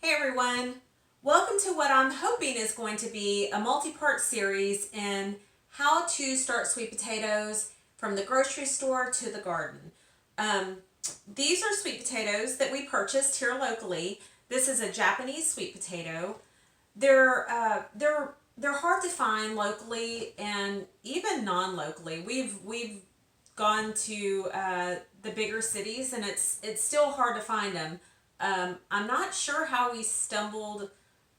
Hey everyone, welcome to what I'm hoping is going to be a multi-part series in how to start sweet potatoes from the grocery store to the garden. Um, these are sweet potatoes that we purchased here locally. This is a Japanese sweet potato. They're hard to find locally and even non-locally. We've gone to the bigger cities and it's still hard to find them. I'm not sure how we stumbled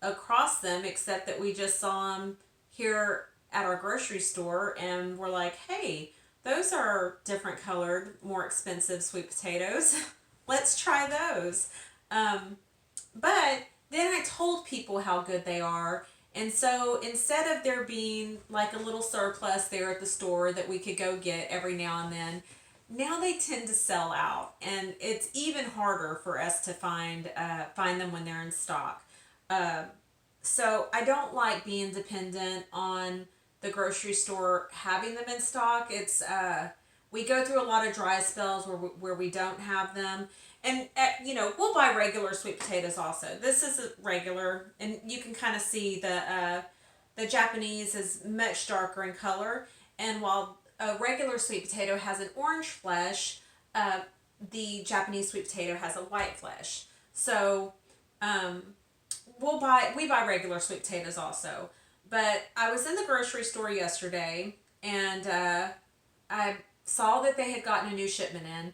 across them, except that we just saw them here at our grocery store and we're like, hey, those are different colored, more expensive sweet potatoes. Let's try those. But then I told people how good they are. And so instead of there being like a little surplus there at the store that we could go get every now and then, now they tend to sell out, and it's even harder for us to find them when they're in stock. Uh, so I don't like being dependent on the grocery store having them in stock. It's we go through a lot of dry spells where we don't have them, and we'll buy regular sweet potatoes also. This is a regular, and you can kind of see the Japanese is much darker in color, and while a regular sweet potato has an orange flesh, uh, the Japanese sweet potato has a white flesh. So um, we buy regular sweet potatoes also. But I was in the grocery store yesterday and I saw that they had gotten a new shipment in.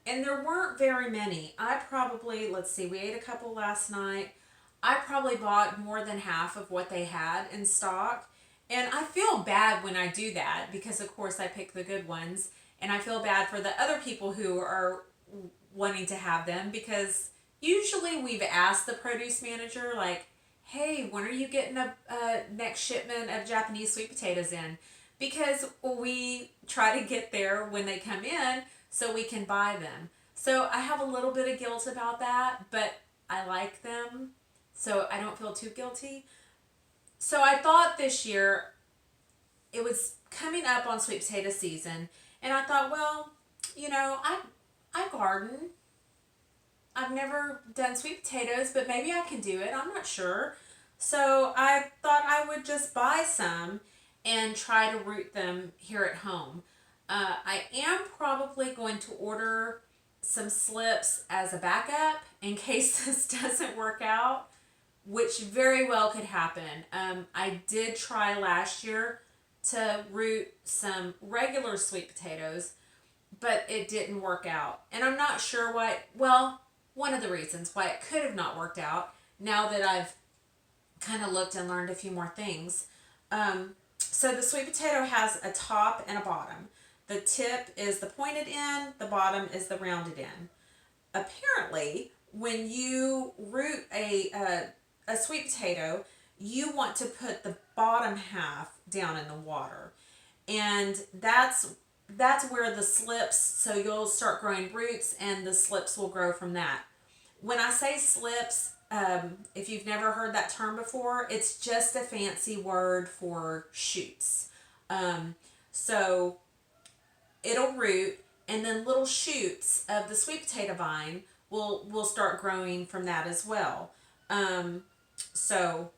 And there weren't very many. I probably, let's see, we ate a couple last night. I probably bought more than half of what they had in stock. And I feel bad when I do that because, of course, I pick the good ones. And I feel bad for the other people who are wanting to have them because usually we've asked the produce manager, like, hey, when are you getting a next shipment of Japanese sweet potatoes in? Because we try to get there when they come in so we can buy them. So I have a little bit of guilt about that, but I like them, so I don't feel too guilty. So I thought this year it was coming up on sweet potato season, and I thought, well, I garden. I've never done sweet potatoes, but maybe I can do it. I'm not sure. So I thought I would just buy some and try to root them here at home. I am probably going to order some slips as a backup in case this doesn't work out, which very well could happen. I did try last year to root some regular sweet potatoes, but it didn't work out. And I'm not sure why. Well, one of the reasons why it could have not worked out, now that I've kind of looked and learned a few more things. So the sweet potato has a top and a bottom. The tip is the pointed end, the bottom is the rounded end. Apparently, when you root a sweet potato, you want to put the bottom half down in the water. And that's where the slips, so you'll start growing roots and the slips will grow from that. When I say slips, if you've never heard that term before, it's just a fancy word for shoots. So it'll root, and then little shoots of the sweet potato vine will start growing from that as well. So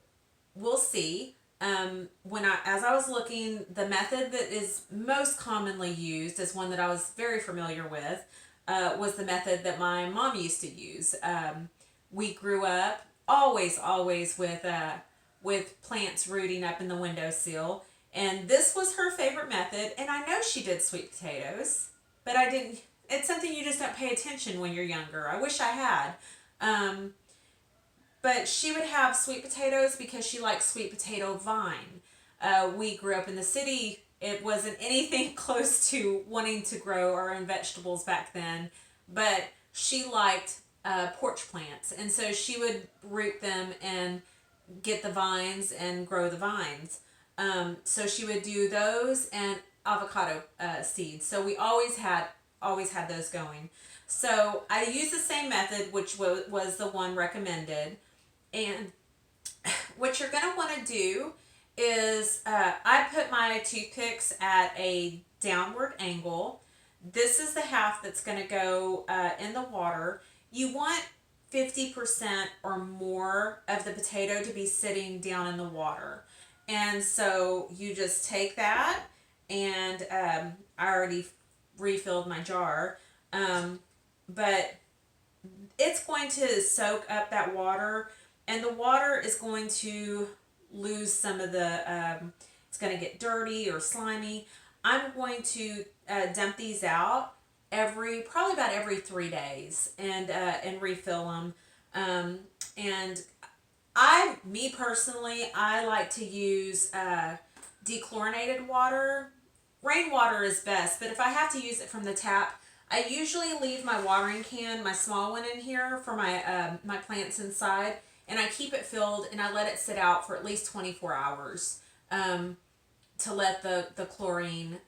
we'll see. As I was looking, the method that is most commonly used is one that I was very familiar with. Was the method that my mom used to use. We grew up always with plants rooting up in the windowsill, and this was her favorite method. And I know she did sweet potatoes, but I didn't. It's something you just don't pay attention when you're younger. I wish I had. Um, but she would have sweet potatoes because she liked sweet potato vine. We grew up in the city. It wasn't anything close to wanting to grow our own vegetables back then, but she liked porch plants, and so she would root them and get the vines and grow the vines. So she would do those and avocado seeds. So we always had those going. So I used the same method, which was the one recommended. And what you're going to want to do is I put my toothpicks at a downward angle. This is the half that's going to go in the water. You want 50% or more of the potato to be sitting down in the water. And so you just take that, and I already refilled my jar. But it's going to soak up that water, and the water is going to lose some of the, it's going to get dirty or slimy. I'm going to dump these out probably about every 3 days, and refill them. And me personally, I like to use dechlorinated water. Rainwater is best, but if I have to use it from the tap, I usually leave my watering can, my small one, in here for my plants inside, and I keep it filled, and I let it sit out for at least 24 hours, to let the chlorine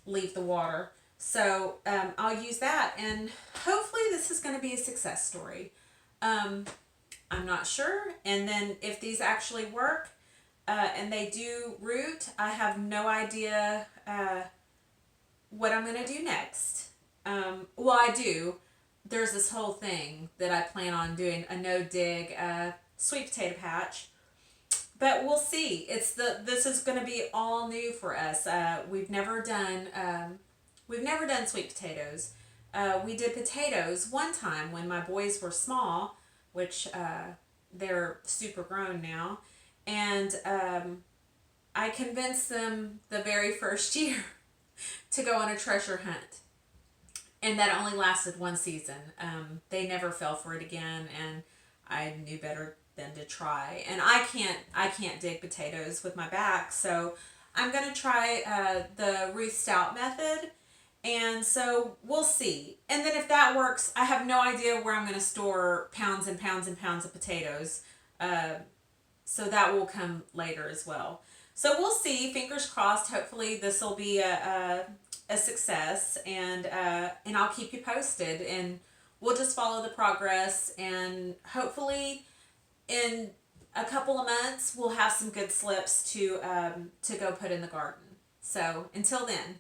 leave the water. So I'll use that, and hopefully this is going to be a success story. I'm not sure. And then if these actually work, and they do root, I have no idea what I'm going to do next. Well, I do. There's this whole thing that I plan on doing, a no-dig sweet potato patch. But we'll see. This is going to be all new for us. We've never done sweet potatoes. We did potatoes one time when my boys were small, which they're super grown now, and I convinced them the very first year to go on a treasure hunt, and that only lasted one season. They never fell for it again, and I knew better than to try. And I can't dig potatoes with my back, so I'm gonna try the Ruth Stout method. And so we'll see. And then if that works, I have no idea where I'm going to store pounds and pounds and pounds of potatoes. So that will come later as well. So we'll see. Fingers crossed. Hopefully this will be a success, and I'll keep you posted. And we'll just follow the progress. And hopefully in a couple of months we'll have some good slips to go put in the garden. So until then.